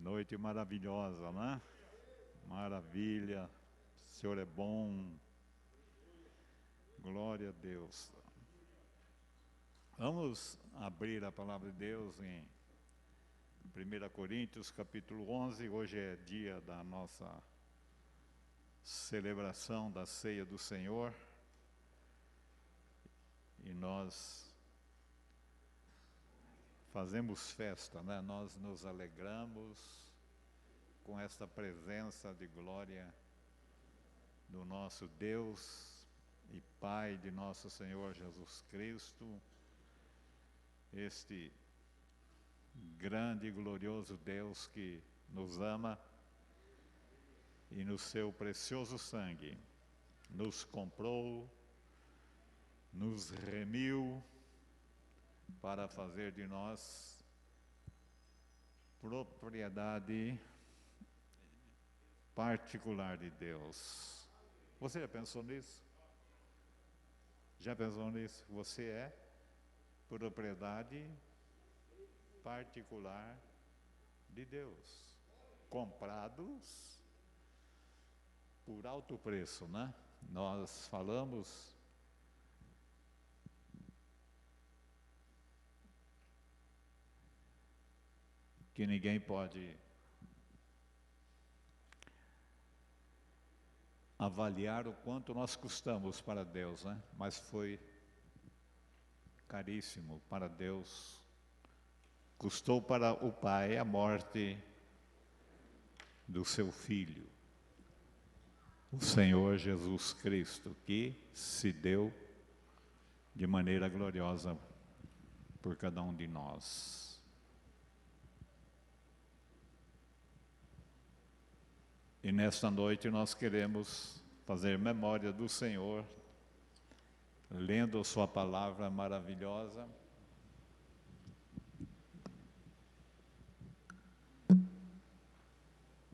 Noite maravilhosa, né? Maravilha. O Senhor é bom. Glória a Deus. Vamos abrir a palavra de Deus em 1 Coríntios, capítulo 11. Hoje é dia da nossa celebração da ceia do Senhor. E nós fazemos festa, né? Nós nos alegramos com esta presença de glória do nosso Deus e Pai de nosso Senhor Jesus Cristo, este grande e glorioso Deus que nos ama e no seu precioso sangue nos comprou, nos remiu para fazer de nós propriedade particular de Deus. Você já pensou nisso? Já pensou nisso? Você é propriedade particular de Deus. Comprados por alto preço, né? Nós falamos que ninguém pode avaliar o quanto nós custamos para Deus, né? Mas foi caríssimo para Deus. Custou para o Pai a morte do seu Filho, o Senhor Jesus Cristo, que se deu de maneira gloriosa por cada um de nós. E nesta noite nós queremos fazer memória do Senhor, lendo a sua palavra maravilhosa.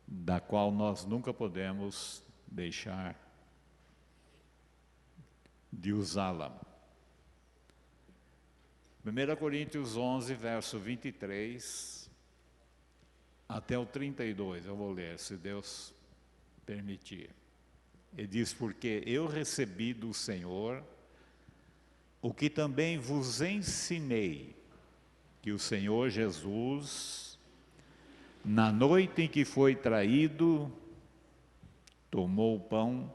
Da qual nós nunca podemos deixar de usá-la. 1 Coríntios 11, verso 23 até o 32, eu vou ler, se Deus permitir. Ele diz: porque eu recebi do Senhor o que também vos ensinei, que o Senhor Jesus, na noite em que foi traído, tomou o pão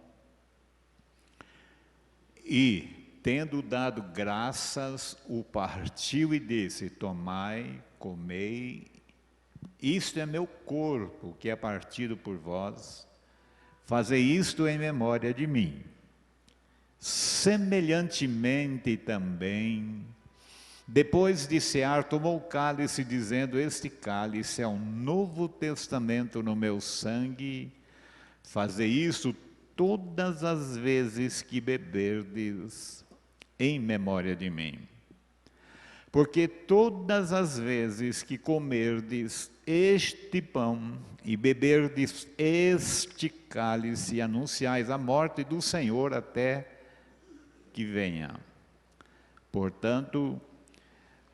e, tendo dado graças, o partiu e disse: tomai, comei, isto é meu corpo, que é partido por vós, fazei isto em memória de mim. Semelhantemente também, depois de cear, tomou o cálice, dizendo: este cálice é um novo testamento no meu sangue, fazei isso todas as vezes que beberdes em memória de mim. Porque todas as vezes que comerdes este pão e beberdes este cálice, anunciais a morte do Senhor até que venha. Portanto,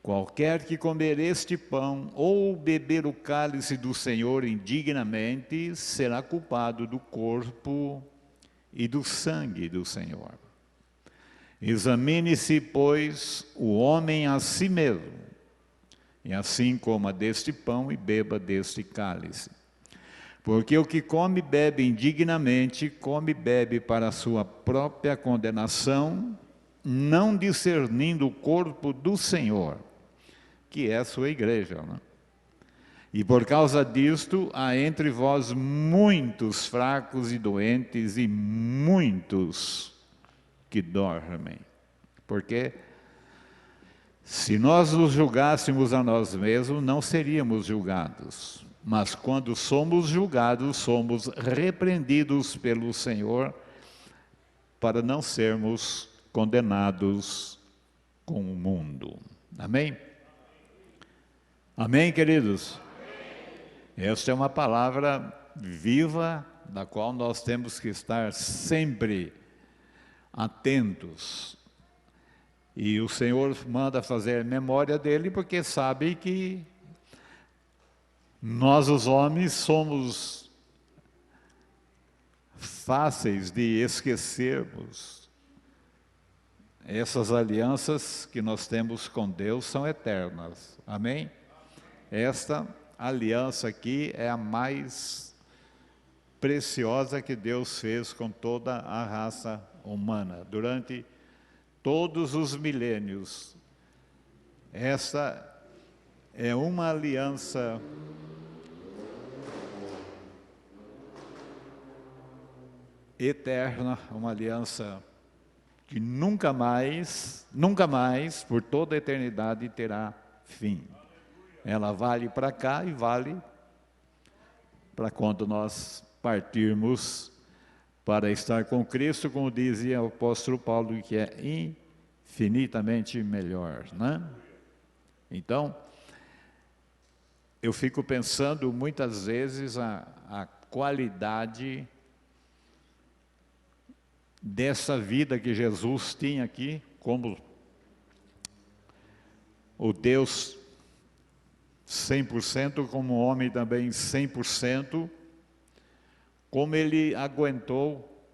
qualquer que comer este pão ou beber o cálice do Senhor indignamente, será culpado do corpo e do sangue do Senhor. Examine-se, pois, o homem a si mesmo, e assim coma deste pão e beba deste cálice. Porque o que come e bebe indignamente, come e bebe para a sua própria condenação, não discernindo o corpo do Senhor, que é a sua igreja, né? E por causa disto, há entre vós muitos fracos e doentes, e muitos que dormem. Porque se nós nos julgássemos a nós mesmos, não seríamos julgados. Mas quando somos julgados, somos repreendidos pelo Senhor, para não sermos condenados com o mundo. Amém? Amém, queridos? Esta é uma palavra viva, da qual nós temos que estar sempre atentos. E o Senhor manda fazer memória dele, porque sabe que Nós, os homens, somos fáceis de esquecermos. Essas alianças que nós temos com Deus são eternas. Amém? Esta aliança aqui é a mais preciosa que Deus fez com toda a raça humana. Durante todos os milênios, essa é uma aliança eterna, uma aliança que nunca mais, por toda a eternidade, terá fim. Ela vale para cá e vale para quando nós partirmos para estar com Cristo, como dizia o apóstolo Paulo, que é infinitamente melhor, né? Então, eu fico pensando muitas vezes a qualidade dessa vida que Jesus tinha aqui, como o Deus 100%, como homem também 100%, como ele aguentou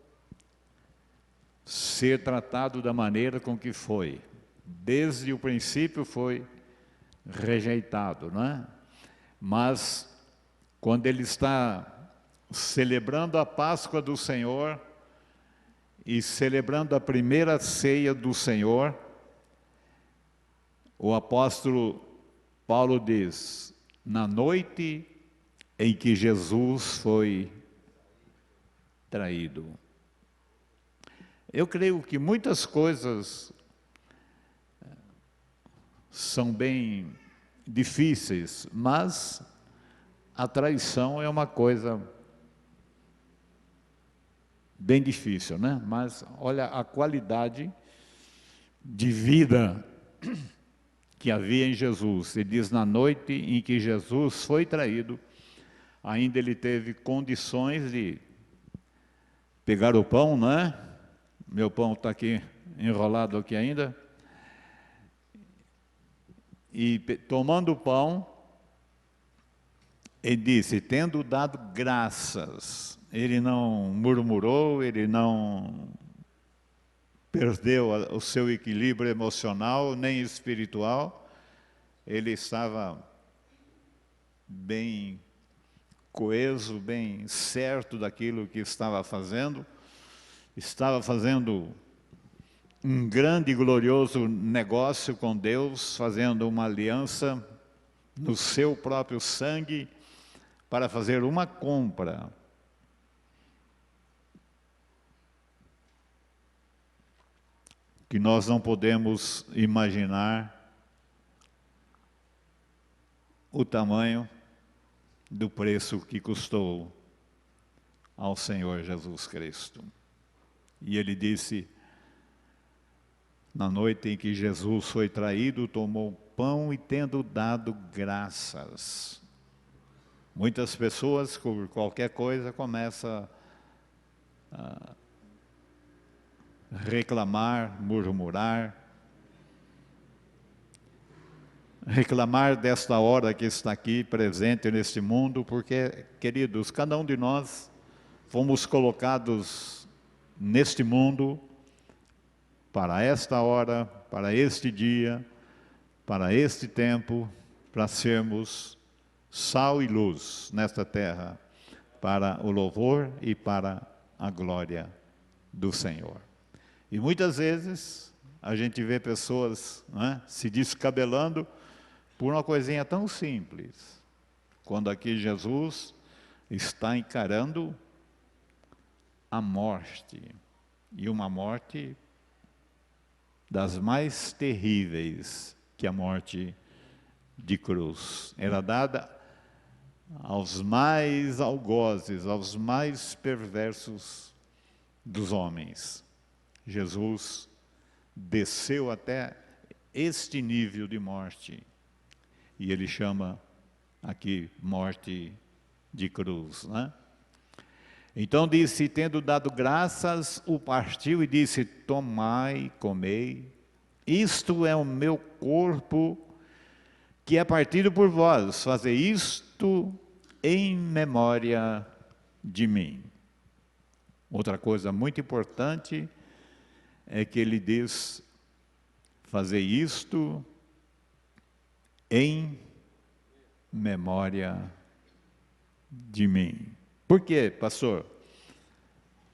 ser tratado da maneira com que foi. Desde o princípio foi rejeitado, não é? Mas quando ele está celebrando a Páscoa do Senhor e celebrando a primeira ceia do Senhor, o apóstolo Paulo diz: na noite em que Jesus foi traído. Eu creio que muitas coisas são bem difíceis, mas a traição é uma coisa bem difícil, né? Mas olha a qualidade de vida que havia em Jesus. Ele diz: na noite em que Jesus foi traído, ainda ele teve condições de pegar o pão, né? Meu pão está aqui enrolado aqui ainda. E tomando o pão, ele disse, tendo dado graças, ele não murmurou, ele não perdeu o seu equilíbrio emocional nem espiritual, ele estava bem coeso, bem certo daquilo que estava fazendo um grande e glorioso negócio com Deus, fazendo uma aliança no seu próprio sangue para fazer uma compra. Que nós não podemos imaginar o tamanho do preço que custou ao Senhor Jesus Cristo. E ele disse, na noite em que Jesus foi traído, tomou pão e tendo dado graças. Muitas pessoas, por qualquer coisa, começam a reclamar, murmurar, reclamar desta hora que está aqui presente neste mundo, porque, queridos, cada um de nós fomos colocados neste mundo para esta hora, para este dia, para este tempo, para sermos sal e luz nesta terra, para o louvor e para a glória do Senhor. E muitas vezes a gente vê pessoas, né, se descabelando por uma coisinha tão simples, quando aqui Jesus está encarando a morte, e uma morte das mais terríveis que a morte de cruz. Era dada aos mais algozes, aos mais perversos dos homens. Jesus desceu até este nível de morte, e ele chama aqui morte de cruz, né? Então disse, tendo dado graças, o partiu e disse, tomai, comei, isto é o meu corpo, que é partido por vós, fazei isto em memória de mim. Outra coisa muito importante é que ele diz: fazer isto em memória de mim. Por quê, pastor?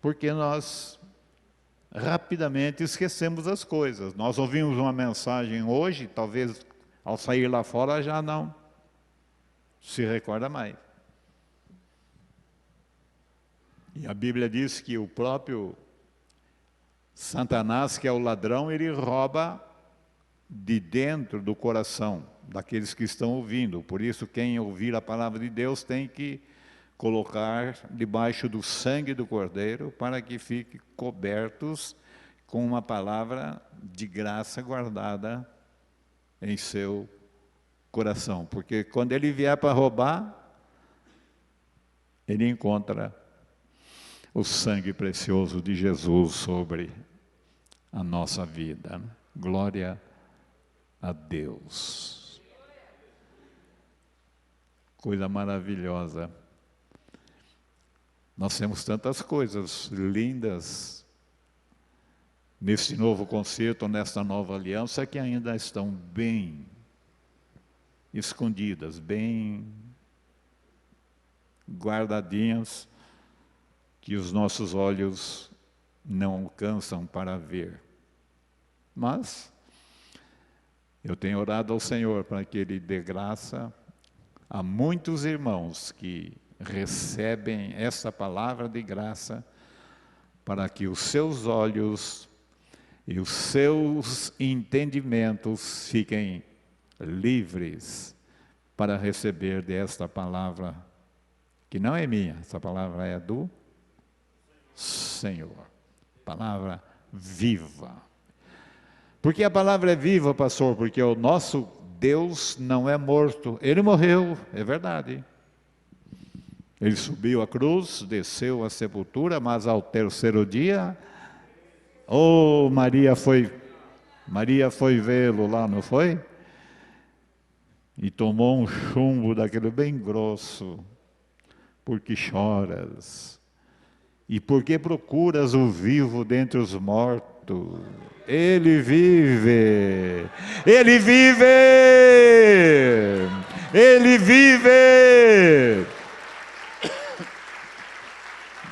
Porque nós rapidamente esquecemos as coisas. Nós ouvimos uma mensagem hoje, talvez ao sair lá fora já não se recorda mais. E a Bíblia diz que o próprio Satanás, que é o ladrão, ele rouba de dentro do coração daqueles que estão ouvindo. Por isso, quem ouvir a palavra de Deus tem que colocar debaixo do sangue do Cordeiro, para que fiquem cobertos com uma palavra de graça guardada em seu coração. Porque quando ele vier para roubar, ele encontra o sangue precioso de Jesus sobre a nossa vida. Glória a Deus. Coisa maravilhosa. Nós temos tantas coisas lindas neste novo concerto, nesta nova aliança, que ainda estão bem escondidas, bem guardadinhas, que os nossos olhos não alcançam para ver. Mas eu tenho orado ao Senhor para que Ele dê graça a muitos irmãos que recebem essa palavra de graça, para que os seus olhos e os seus entendimentos fiquem livres para receber desta palavra, que não é minha, essa palavra é do Senhor. Palavra viva. Por que a palavra é viva, pastor? Porque o nosso Deus não é morto. Ele morreu, é verdade. Ele subiu a cruz, desceu à sepultura, mas ao terceiro dia, Maria foi vê-lo lá, não foi? E tomou um chumbo daquele bem grosso. Por que choras? E por que procuras o vivo dentre os mortos? Ele vive! Ele vive! Ele vive!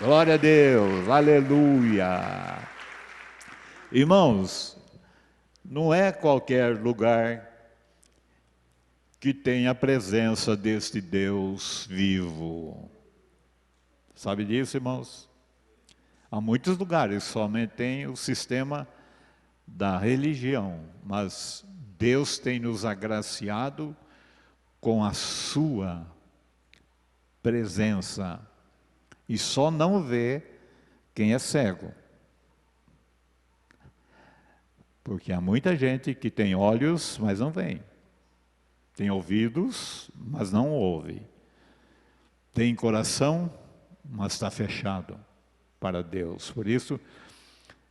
Glória a Deus! Aleluia! Irmãos, não é qualquer lugar que tem a presença deste Deus vivo. Sabe disso, irmãos? Há muitos lugares que somente tem o sistema da religião, mas Deus tem nos agraciado com a sua presença, e só não vê quem é cego. Porque há muita gente que tem olhos, mas não vê. Tem ouvidos, mas não ouve. Tem coração, mas está fechado para Deus. Por isso,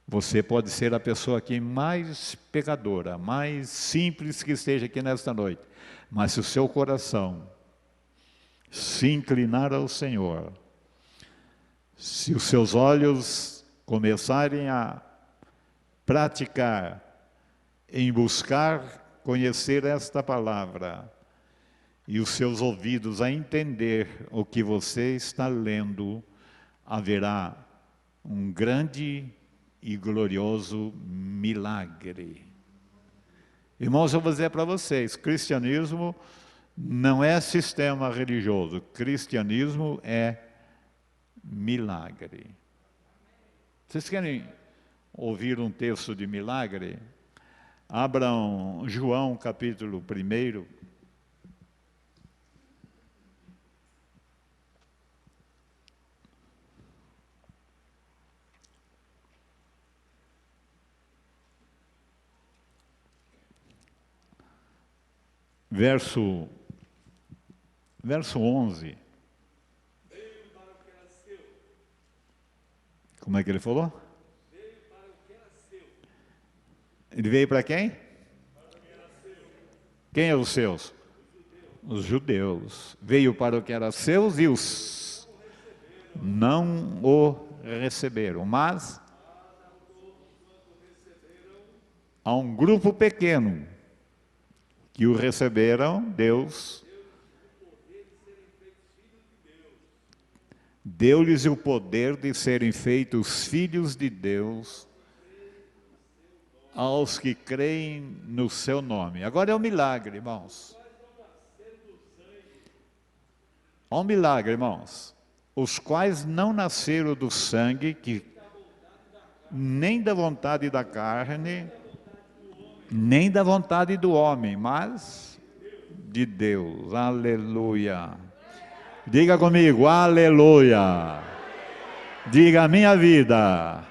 você pode ser a pessoa aqui mais pecadora, mais simples que esteja aqui nesta noite. Mas se o seu coração se inclinar ao Senhor, se os seus olhos começarem a praticar, em buscar conhecer esta palavra, e os seus ouvidos a entender o que você está lendo, haverá um grande e glorioso milagre. Irmãos, eu vou dizer para vocês, cristianismo não é sistema religioso, cristianismo é milagre. Vocês querem ouvir um texto de milagre? Abram João capítulo 1. Verso 11. Como é que ele falou? Ele veio para quem? Quem é os seus? Os judeus. Veio para o que era seus e os não o receberam. Mas há um grupo pequeno que o receberam, Deus deu-lhes o poder de serem feitos filhos de Deus aos que creem no seu nome. Agora é um milagre, irmãos. É um milagre, irmãos. Os quais não nasceram do sangue, nem da vontade da carne, nem da vontade do homem, mas de Deus. Aleluia. Diga comigo, aleluia. Diga, a minha vida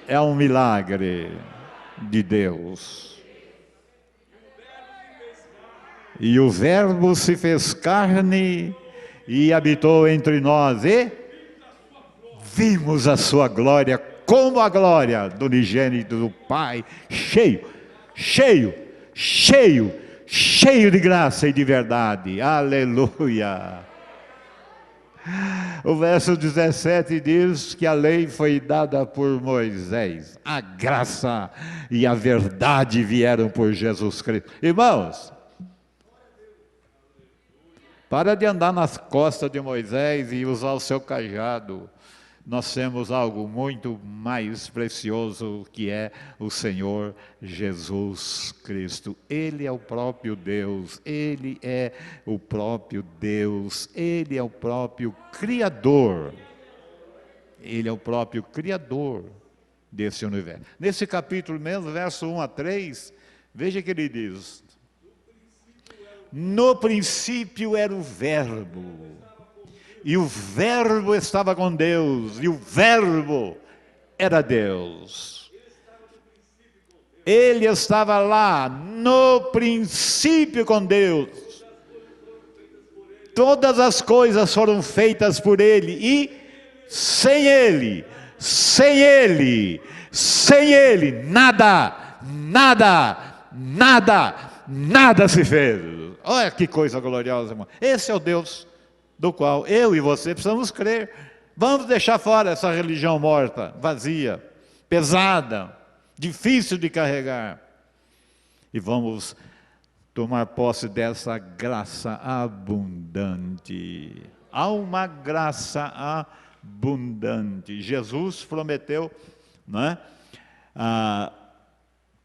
é um milagre de Deus. E o Verbo se fez carne e habitou entre nós, e vimos a sua glória, como a glória do unigênito do Pai, cheio de graça e de verdade. Aleluia. O verso 17 diz que a lei foi dada por Moisés, a graça e a verdade vieram por Jesus Cristo. Irmãos, para de andar nas costas de Moisés e usar o seu cajado. Nós temos algo muito mais precioso, que é o Senhor Jesus Cristo. Ele é o próprio Deus, Ele é o próprio Deus, Ele é o próprio Criador. Ele é o próprio Criador desse universo. Nesse capítulo mesmo, verso 1 a 3, veja que ele diz: no princípio era o Verbo, e o Verbo estava com Deus, e o Verbo era Deus. Ele estava lá, no princípio com Deus. Todas as coisas foram feitas por Ele, e sem Ele, nada se fez. Olha que coisa gloriosa, irmão. Esse é o Deus do qual eu e você precisamos crer. Vamos deixar fora essa religião morta, vazia, pesada, difícil de carregar. E vamos tomar posse dessa graça abundante. Há uma graça abundante. Jesus prometeu, não é?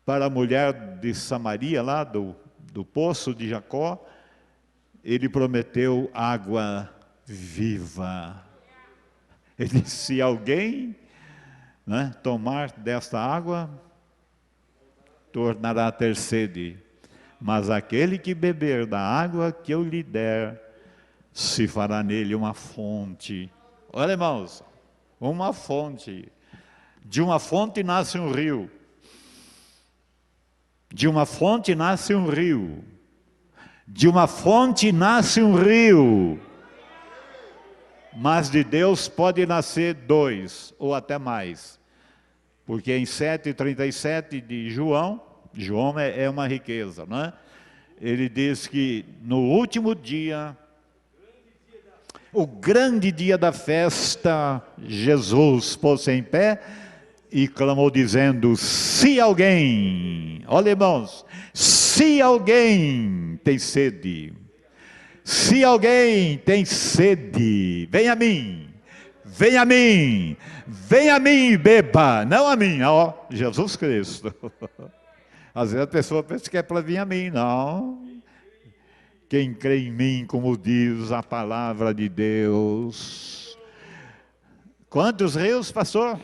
Para a mulher de Samaria, lá do poço de Jacó, ele prometeu água viva. Ele disse: se alguém, né, tomar desta água, tornará a ter sede. Mas aquele que beber da água que eu lhe der, se fará nele uma fonte. Olha, irmãos, uma fonte. De uma fonte nasce um rio. De uma fonte nasce um rio. De uma fonte nasce um rio. Mas de Deus pode nascer 2 ou até mais. Porque em 7,37 de João é uma riqueza, não é? Ele diz que no último dia, o grande dia da festa, Jesus pôs-se em pé e clamou dizendo: se alguém, olha, irmãos, se alguém tem sede, se alguém tem sede, vem a mim e beba. Não a mim, ó, Jesus Cristo. Às vezes a pessoa pensa que é para vir a mim. Não. Quem crê em mim, como diz a palavra de Deus. Quantos rios, pastor?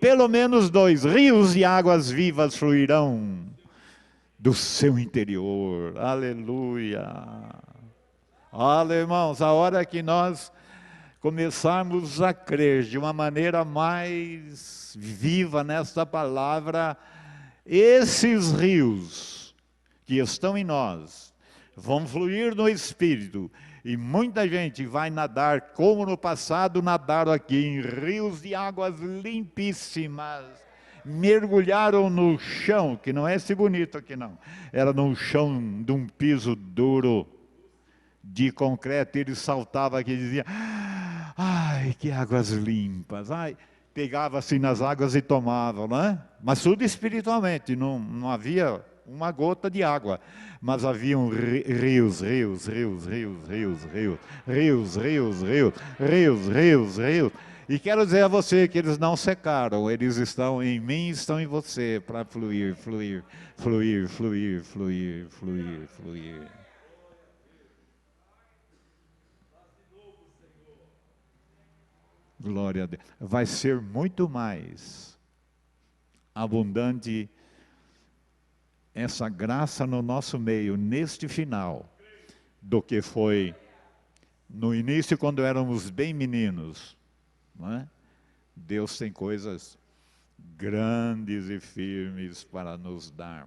Pelo menos 2 rios de águas vivas fluirão do seu interior. Aleluia. Olha, irmãos, a hora que nós começarmos a crer de uma maneira mais viva nesta palavra, esses rios que estão em nós vão fluir no Espírito, e muita gente vai nadar, como no passado nadaram aqui, em rios de águas limpíssimas, mergulharam no chão, que não é esse bonito aqui não, era no chão de um piso duro, de concreto, ele saltava aqui e dizia, ai, que águas limpas, ai, pegava assim nas águas e tomava, não é? Mas tudo espiritualmente, não havia uma gota de água, mas haviam rios, rios, rios, rios, rios, rios, rios, rios, rios, rios, rios, rios. E quero dizer a você que eles não secaram, eles estão em mim, estão em você, para fluir, fluir, fluir, fluir, fluir, fluir, fluir. Glória a Deus. Vai ser muito mais abundante essa graça no nosso meio, neste final, do que foi no início, quando éramos bem meninos. Não é? Deus tem coisas grandes e firmes para nos dar.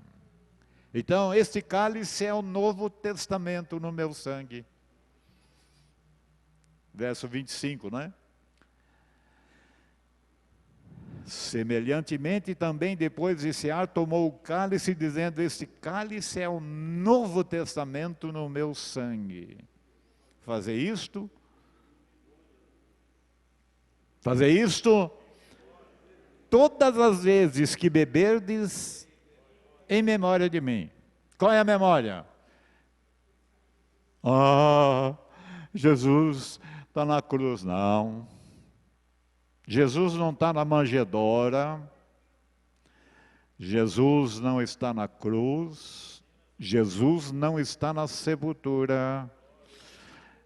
Então, este cálice é o Novo Testamento no meu sangue. Verso 25, não é? Semelhantemente também depois de cear, tomou o cálice, dizendo, este cálice é o Novo Testamento no meu sangue. Fazer isto todas as vezes que beberdes em memória de mim. Qual é a memória? Ah, Jesus está na cruz. Não. Jesus não está na manjedoura. Jesus não está na cruz. Jesus não está na sepultura.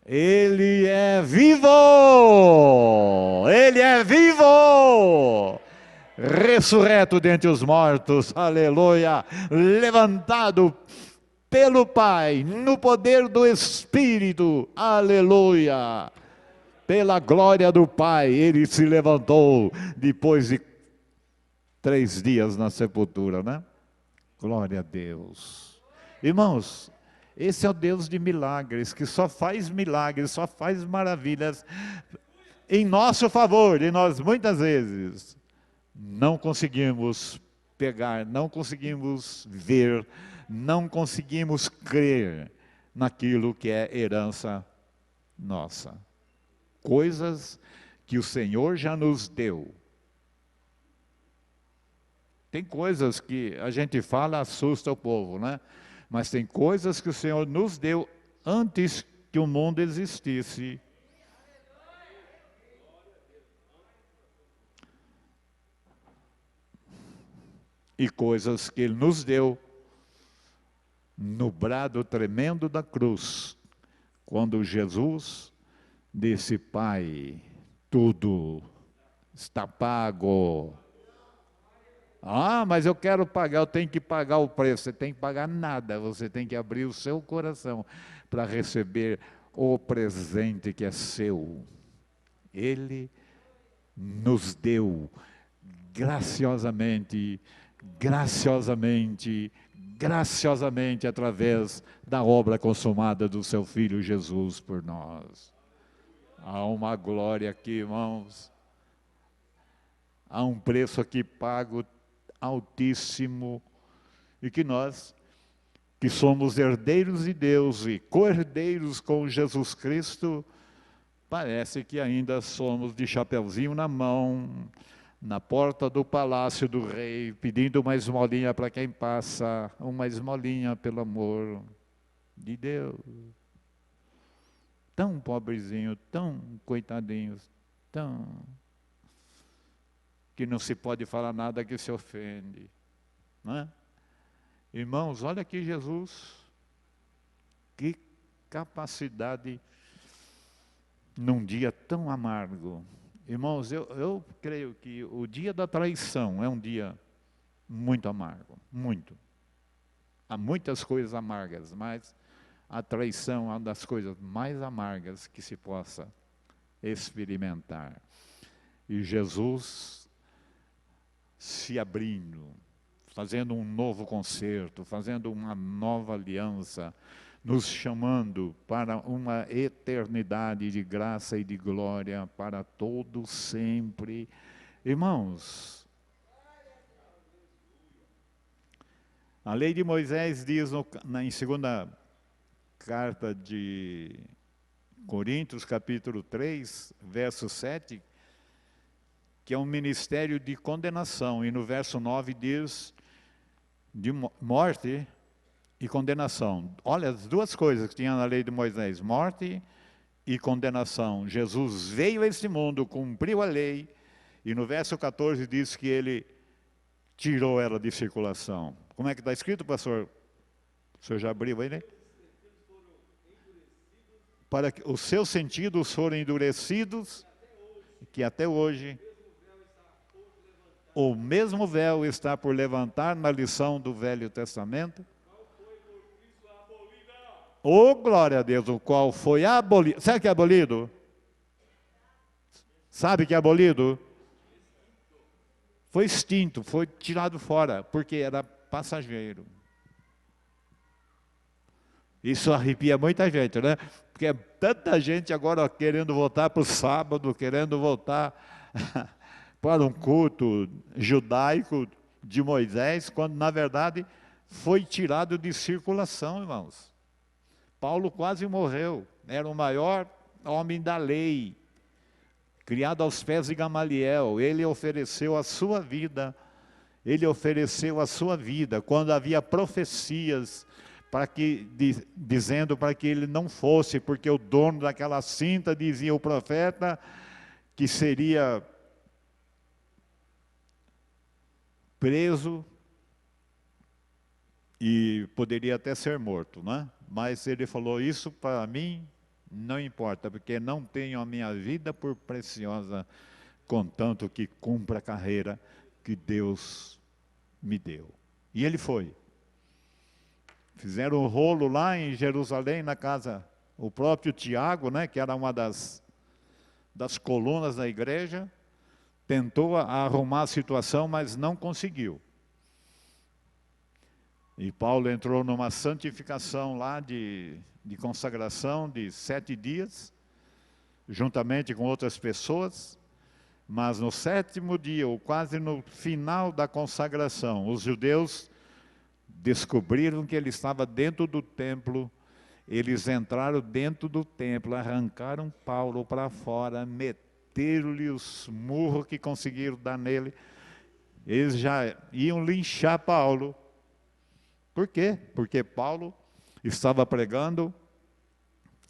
Ele é vivo! Ele é vivo! Ressurreto dentre os mortos, aleluia! Levantado pelo Pai, no poder do Espírito, aleluia! Pela glória do Pai, ele se levantou depois de 3 dias na sepultura, né? Glória a Deus. Irmãos, esse é o Deus de milagres, que só faz milagres, só faz maravilhas em nosso favor, e nós muitas vezes não conseguimos pegar, não conseguimos ver, não conseguimos crer naquilo que é herança nossa. Coisas que o Senhor já nos deu. Tem coisas que a gente fala, assusta o povo, né? Mas tem coisas que o Senhor nos deu antes que o mundo existisse. E coisas que Ele nos deu no brado tremendo da cruz, quando Jesus disse, Pai, tudo está pago. Ah, mas eu quero pagar, eu tenho que pagar o preço. Você tem que pagar nada, você tem que abrir o seu coração para receber o presente que é seu. Ele nos deu graciosamente, graciosamente, graciosamente, através da obra consumada do seu Filho Jesus por nós. Há uma glória aqui, irmãos. Há um preço aqui pago altíssimo, e que nós, que somos herdeiros de Deus e co-herdeiros com Jesus Cristo, parece que ainda somos de chapeuzinho na mão, na porta do palácio do rei, pedindo uma esmolinha para quem passa, uma esmolinha pelo amor de Deus. Tão pobrezinho, tão coitadinhos, tão... que não se pode falar nada que se ofende. Não é? Irmãos, olha aqui Jesus, que capacidade num dia tão amargo. Irmãos, eu creio que o dia da traição é um dia muito amargo, muito. Há muitas coisas amargas, mas a traição é uma das coisas mais amargas que se possa experimentar. E Jesus se abrindo, fazendo um novo concerto, fazendo uma nova aliança, nos chamando para uma eternidade de graça e de glória para todos sempre. Irmãos, a lei de Moisés diz em 2 carta de Coríntios, capítulo 3, verso 7, que é um ministério de condenação, e no verso 9 diz de morte e condenação. Olha, as duas coisas que tinha na lei de Moisés, morte e condenação. Jesus veio a este mundo, cumpriu a lei, e no verso 14 diz que ele tirou ela de circulação. Como é que está escrito, pastor? O senhor já abriu aí, né? Para que os seus sentidos foram endurecidos, que até hoje o mesmo véu está por levantar na lição do Velho Testamento. Oh, glória a Deus, o qual foi abolido. Sabe o que é abolido? Sabe o que é abolido? Foi extinto, foi tirado fora, porque era passageiro. Isso arrepia muita gente, né? Porque é tanta gente agora querendo voltar para o sábado, querendo voltar para um culto judaico de Moisés, quando na verdade foi tirado de circulação, irmãos. Paulo quase morreu, era o maior homem da lei, criado aos pés de Gamaliel. Ele ofereceu a sua vida, quando havia profecias dizendo para que ele não fosse, porque o dono daquela cinta dizia o profeta que seria preso e poderia até ser morto, né? Mas ele falou, isso para mim não importa, porque não tenho a minha vida por preciosa, contanto que cumpra a carreira que Deus me deu. E ele foi. Fizeram um rolo lá em Jerusalém, na casa, o próprio Tiago, né, que era uma das colunas da igreja, tentou arrumar a situação, mas não conseguiu. E Paulo entrou numa santificação lá de consagração de 7 dias, juntamente com outras pessoas, mas no 7º dia, ou quase no final da consagração, os judeus descobriram que ele estava dentro do templo. Eles entraram dentro do templo, arrancaram Paulo para fora, meteram-lhe os murros que conseguiram dar nele. Eles já iam linchar Paulo. Por quê? Porque Paulo estava pregando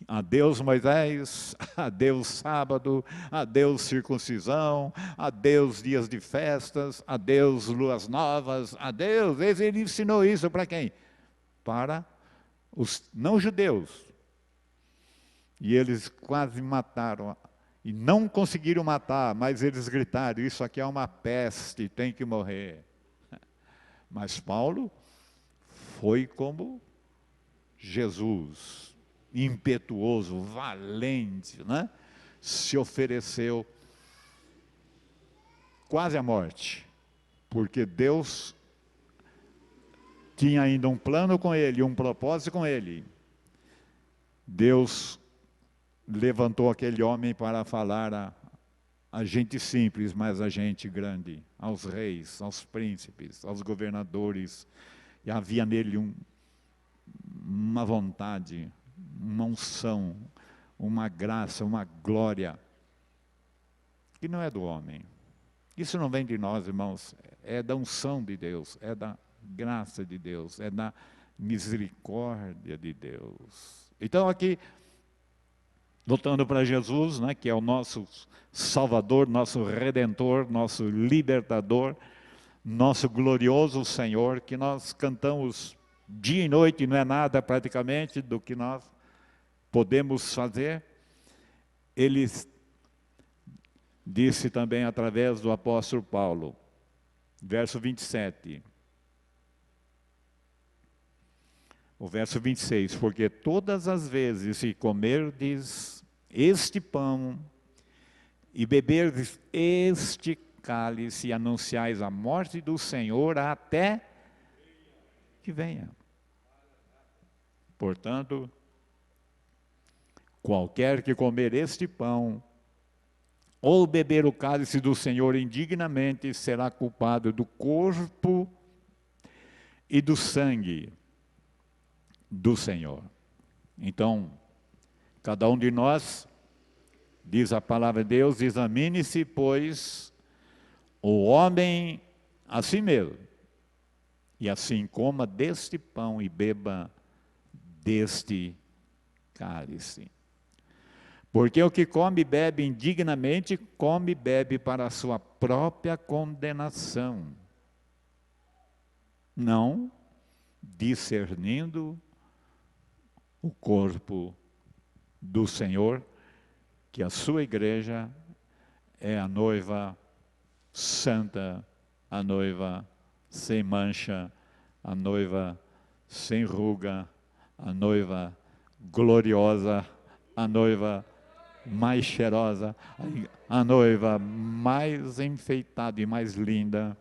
adeus Moisés, adeus sábado, adeus circuncisão, adeus dias de festas, adeus luas novas, adeus. Ele ensinou isso para quem? Para os não-judeus. E eles quase mataram, e não conseguiram matar, mas eles gritaram, isso aqui é uma peste, tem que morrer. Mas Paulo foi como Jesus, impetuoso, valente, né? Se ofereceu quase à morte, porque Deus tinha ainda um plano com ele, um propósito com ele. Deus levantou aquele homem para falar a gente simples, mas a gente grande, aos reis, aos príncipes, aos governadores. E havia nele uma vontade, uma unção, uma graça, uma glória, que não é do homem. Isso não vem de nós, irmãos, é da unção de Deus, é da graça de Deus, é da misericórdia de Deus. Então aqui, voltando para Jesus, né, que é o nosso Salvador, nosso Redentor, nosso Libertador, nosso glorioso Senhor, que nós cantamos dia e noite, não é nada praticamente do que nós podemos fazer. Ele disse também através do apóstolo Paulo, verso 27, o verso 26, porque todas as vezes que comerdes este pão e beberdes este cálice, anunciais a morte do Senhor até que venha. Portanto, qualquer que comer este pão ou beber o cálice do Senhor indignamente será culpado do corpo e do sangue do Senhor. Então, cada um de nós, diz a palavra de Deus, examine-se, pois, o homem a si mesmo, e assim coma deste pão e beba deste cálice. Porque o que come e bebe indignamente, come e bebe para a sua própria condenação, não discernindo o corpo do Senhor, que a sua igreja é a noiva santa, a noiva sem mancha, a noiva sem ruga, a noiva gloriosa, a noiva mais cheirosa, a noiva mais enfeitada e mais linda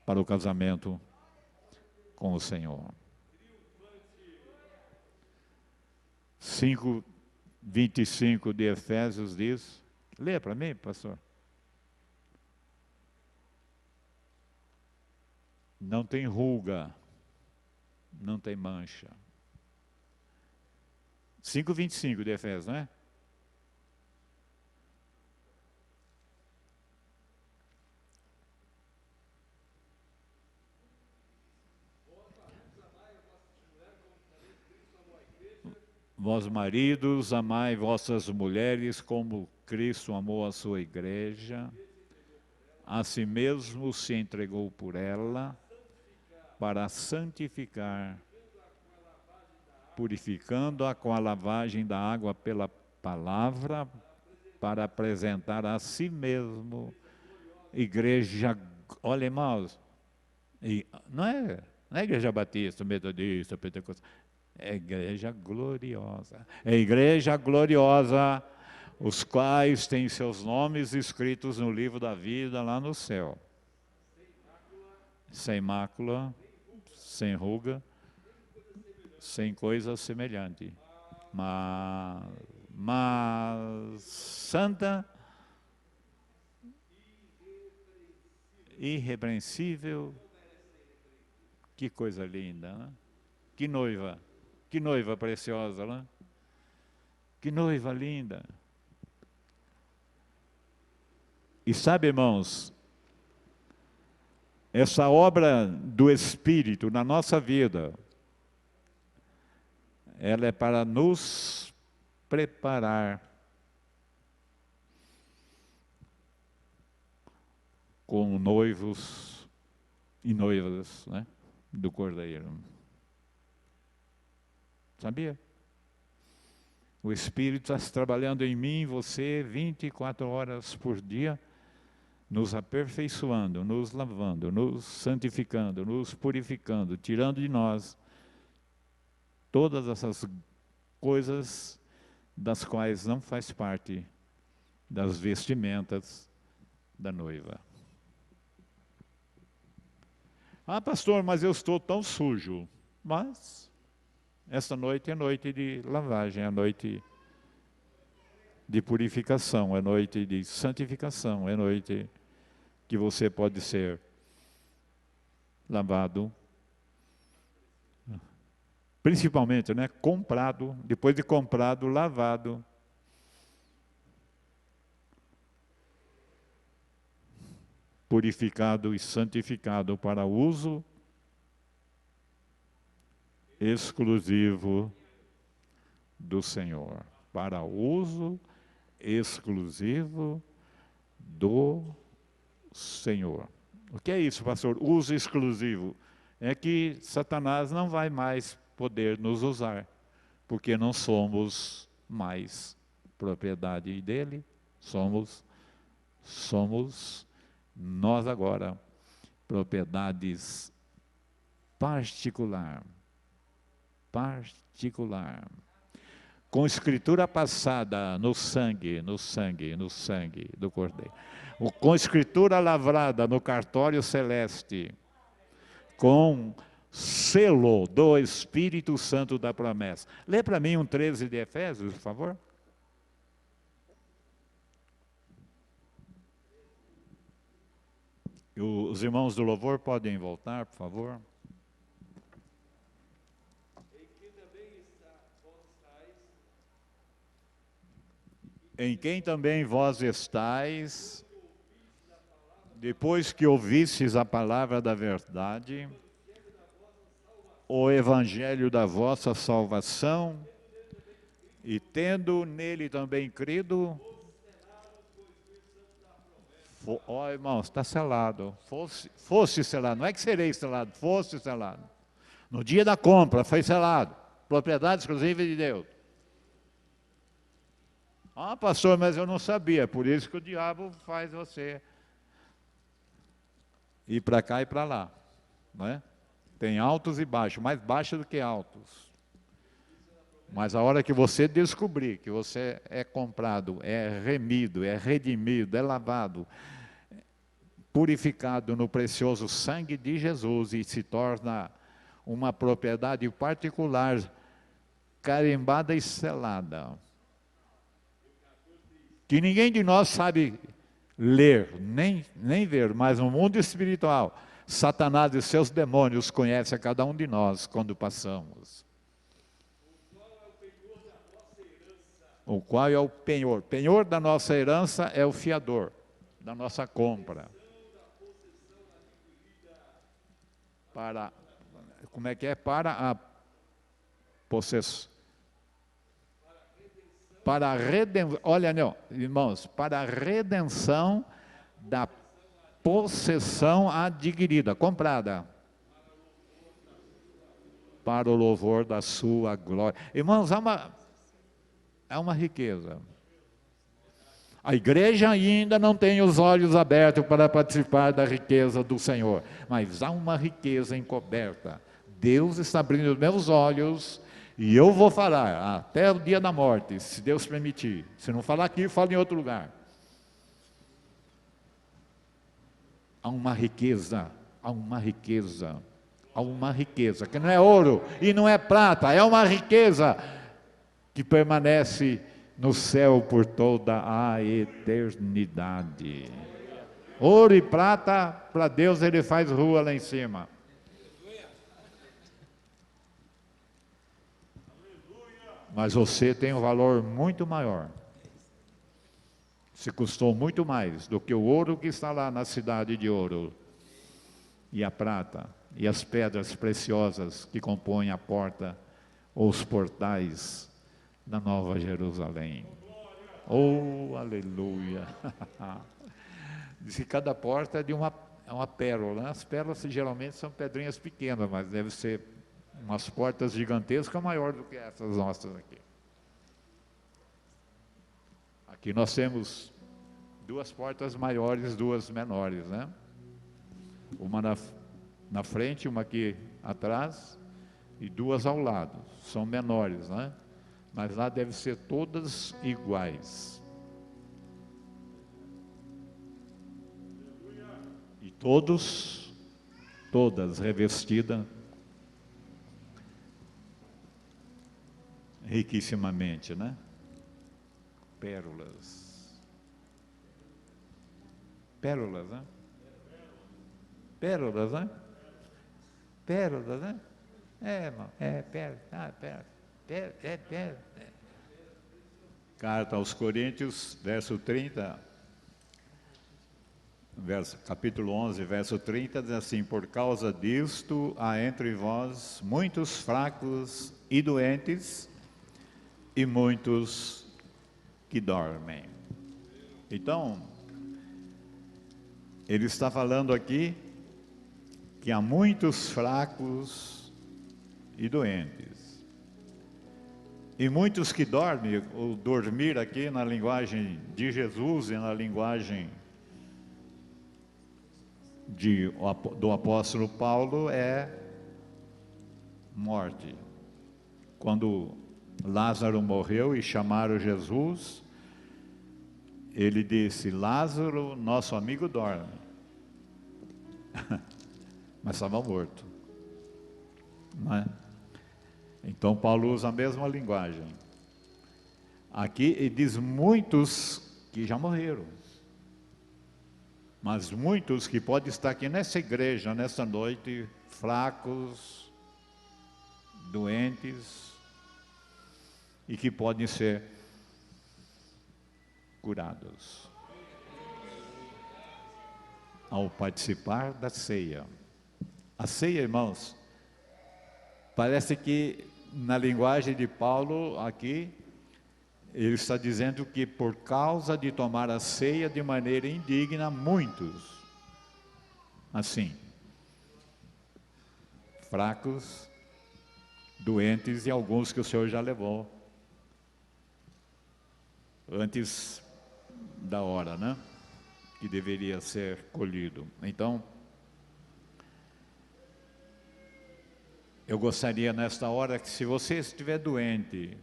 para o casamento com o Senhor. 5:25 de Efésios diz, lê para mim, pastor. Não tem ruga, não tem mancha. 5:25 de Efésios, não é? Vós maridos, amai vossas mulheres como Cristo amou a sua igreja, a si mesmo se entregou por ela, para santificar, purificando-a com a lavagem da água pela palavra, para apresentar a si mesmo igreja, olha irmãos, não é igreja batista, metodista, pentecostal, é igreja gloriosa. É igreja gloriosa, os quais têm seus nomes escritos no livro da vida lá no céu. Sem mácula, sem ruga, sem coisa semelhante. Mas santa, irrepreensível. Que coisa linda, né? Que noiva preciosa, né? Que noiva linda. E sabe, irmãos, essa obra do Espírito na nossa vida, ela é para nos preparar como noivos e noivas, né, do Cordeiro. Sabia? O Espírito está trabalhando em mim e você 24 horas por dia, nos aperfeiçoando, nos lavando, nos santificando, nos purificando, tirando de nós todas essas coisas das quais não faz parte das vestimentas da noiva. Ah, pastor, mas eu estou tão sujo. Mas esta noite é noite de lavagem, é noite de purificação, é noite de santificação, é noite que você pode ser lavado, principalmente, né, comprado, depois de comprado, lavado, purificado e santificado para uso exclusivo do Senhor, para uso exclusivo do Senhor. O que é isso, pastor? Uso exclusivo. É que Satanás não vai mais poder nos usar, porque não somos mais propriedade dele, somos nós agora propriedades particular, com escritura passada no sangue do Cordeiro, com escritura lavrada no cartório celeste, com selo do Espírito Santo da promessa. Lê para mim 1:13 de Efésios, por favor. Os irmãos do louvor podem voltar, por favor. em quem também vós estáis, depois que ouvistes a palavra da verdade, o evangelho da vossa salvação, e tendo nele também crido, ó irmãos, está selado, fosse selado, não é que serei selado, fosse selado. No dia da compra foi selado, propriedade exclusiva de Deus. Ah, pastor, mas eu não sabia, por isso que o diabo faz você ir para cá e para lá, não é? Tem altos e baixos, mais baixos do que altos. Mas a hora que você descobrir que você é comprado, é remido, é redimido, é lavado, purificado no precioso sangue de Jesus e se torna uma propriedade particular, carimbada e selada, que ninguém de nós sabe ler, nem ver, mas no mundo espiritual, Satanás e seus demônios conhecem a cada um de nós quando passamos. O qual é o penhor? Penhor da nossa herança é o fiador da nossa compra. Para, como é que é? Para a possessão. Para a redenção, olha, não, irmãos, para a redenção da possessão adquirida, comprada, para o louvor da sua glória. Irmãos, é uma riqueza. A igreja ainda não tem os olhos abertos para participar da riqueza do Senhor, mas há uma riqueza encoberta. Deus está abrindo os meus olhos e eu vou falar até o dia da morte, se Deus permitir. Se não falar aqui, falo em outro lugar. Há uma riqueza, há uma riqueza, há uma riqueza, que não é ouro e não é prata, é uma riqueza que permanece no céu por toda a eternidade. Ouro e prata, para Deus ele faz rua lá em cima. Mas você tem um valor muito maior. Se custou muito mais do que o ouro que está lá na cidade de ouro, e a prata, e as pedras preciosas que compõem a porta ou os portais da Nova Jerusalém. Oh, aleluia! Diz que cada porta é de uma pérola. As pérolas geralmente são pedrinhas pequenas, mas deve ser umas portas gigantescas maior do que essas nossas aqui. Aqui nós temos duas portas maiores, duas menores, né? Uma na frente, uma aqui atrás e duas ao lado. São menores, né? Mas lá devem ser todas iguais. E todas revestidas riquissimamente, né? Pérolas. Pérolas, né? Pérolas, né? Pérolas, né? É, irmão, pérolas. Pérolas. Carta aos Coríntios, verso 30, capítulo 11, verso 30, diz assim: por causa disto há entre vós muitos fracos e doentes, e muitos que dormem. Então, ele está falando aqui que há muitos fracos e doentes. E muitos que dormem, o dormir aqui na linguagem de Jesus e na linguagem do apóstolo Paulo é morte. Quando Lázaro morreu e chamaram Jesus, ele disse: Lázaro, nosso amigo, dorme. Mas estava morto, não é? Então Paulo usa a mesma linguagem. Aqui ele diz muitos que já morreram, mas muitos que podem estar aqui nessa igreja, nessa noite, fracos, doentes, e que podem ser curados. Ao participar da ceia. A ceia, irmãos, parece que na linguagem de Paulo aqui, ele está dizendo que por causa de tomar a ceia de maneira indigna, muitos, assim, fracos, doentes e alguns que o Senhor já levou antes da hora, né? Que deveria ser colhido. Então, eu gostaria nesta hora que, se você estiver doente,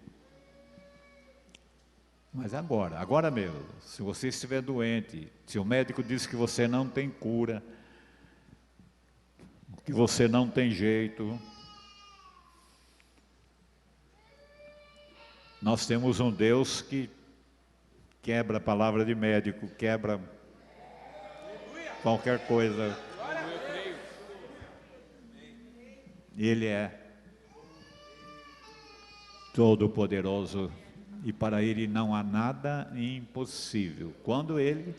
mas agora mesmo, se você estiver doente, se o médico diz que você não tem cura, que você não tem jeito, nós temos um Deus que quebra a palavra de médico, quebra qualquer coisa. Ele é todo-poderoso e para Ele não há nada impossível. Quando Ele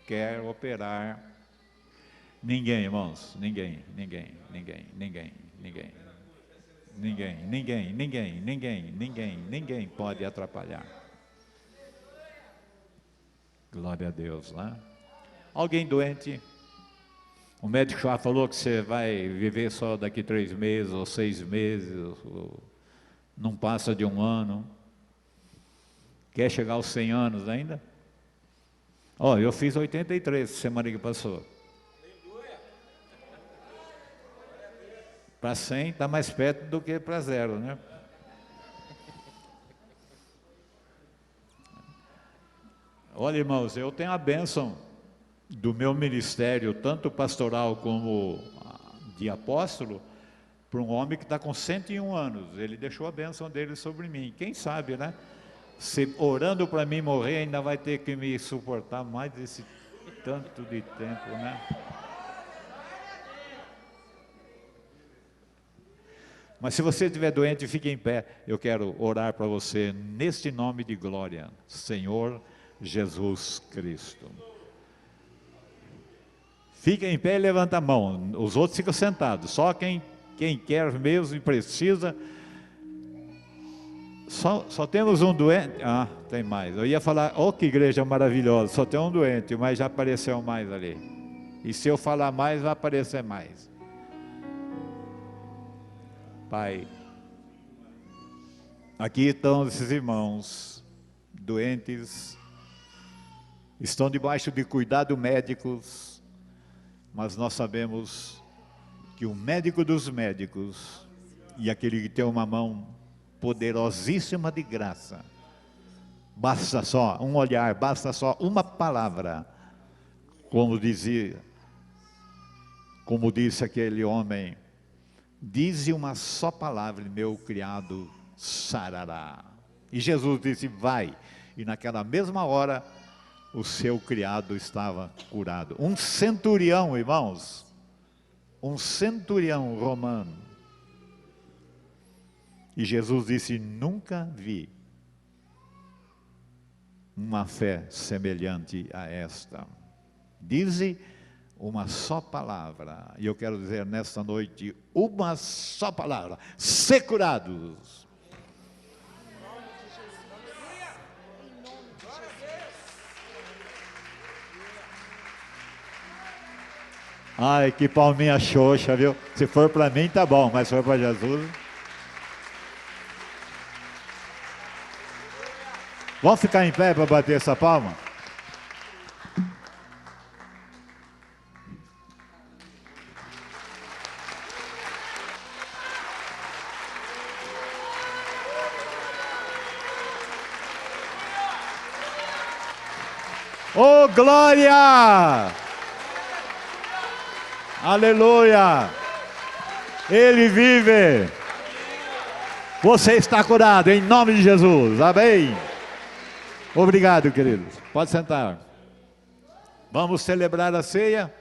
quer operar, ninguém, irmãos, ninguém pode atrapalhar. Glória a Deus, né? Alguém doente, o médico já falou que você vai viver só daqui 3 meses ou 6 meses, ou não passa de 1 ano. Quer chegar aos 100 anos ainda? Ó, eu fiz 83 semana que passou. Para 100 está mais perto do que para 0, né? Olha, irmãos, eu tenho a bênção do meu ministério, tanto pastoral como de apóstolo, para um homem que está com 101 anos. Ele deixou a bênção dele sobre mim. Quem sabe, né? Se orando para mim morrer, ainda vai ter que me suportar mais esse tanto de tempo, né? Mas se você estiver doente, fique em pé. Eu quero orar para você neste nome de glória, Senhor Jesus Cristo. Fica em pé e levanta a mão. Os outros ficam sentados. Só quem quer mesmo e precisa. Só temos um doente. Ah, tem mais. Eu ia falar, oh, que igreja maravilhosa. Só tem um doente, mas já apareceu mais ali. E se eu falar mais, vai aparecer mais. Pai, aqui estão esses irmãos doentes, estão debaixo de cuidado médicos, mas nós sabemos que o médico dos médicos e aquele que tem uma mão poderosíssima de graça, basta só um olhar, basta só uma palavra, como disse aquele homem, dize uma só palavra e meu criado sarará. E Jesus disse, vai. E naquela mesma hora, o seu criado estava curado. Um centurião, irmãos, um centurião romano. E Jesus disse, nunca vi uma fé semelhante a esta. Dize uma só palavra, e eu quero dizer nesta noite, uma só palavra, ser curados. Ai, que palminha xoxa, viu? Se for para mim, tá bom, mas se for para Jesus... Vamos ficar em pé para bater essa palma? Oh, glória! Aleluia! Ele vive! Você está curado em nome de Jesus, amém? Obrigado, queridos. Pode sentar. Vamos celebrar a ceia.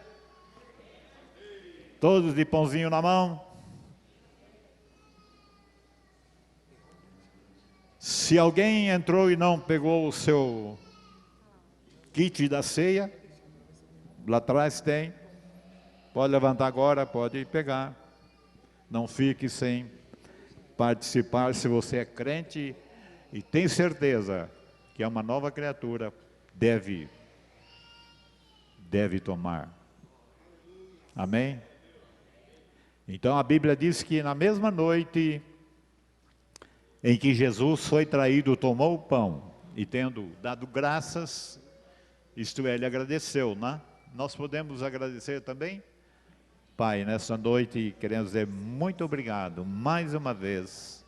Todos de pãozinho na mão. Se alguém entrou e não pegou o seu kit da ceia, lá atrás tem. Pode levantar agora, pode pegar. Não fique sem participar. Se você é crente e tem certeza que é uma nova criatura, deve tomar. Amém? Então a Bíblia diz que na mesma noite em que Jesus foi traído, tomou o pão e tendo dado graças, isto é, ele agradeceu, né? Nós podemos agradecer também? Pai, nessa noite queremos dizer muito obrigado, mais uma vez,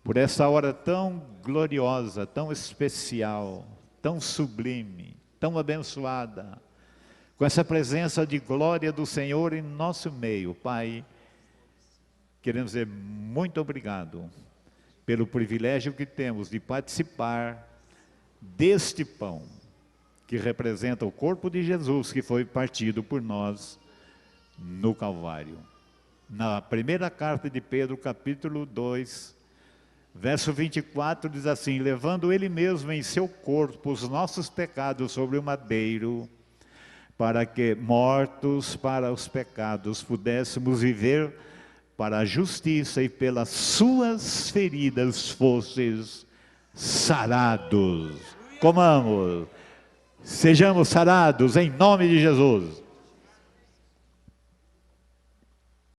por essa hora tão gloriosa, tão especial, tão sublime, tão abençoada, com essa presença de glória do Senhor em nosso meio. Pai, queremos dizer muito obrigado pelo privilégio que temos de participar deste pão, que representa o corpo de Jesus, que foi partido por nós no Calvário. Na primeira carta de Pedro, capítulo 2, verso 24, diz assim: levando ele mesmo em seu corpo os nossos pecados sobre o madeiro, para que, mortos para os pecados, pudéssemos viver para a justiça, e pelas suas feridas fostes sarados. Comamos, sejamos sarados em nome de Jesus.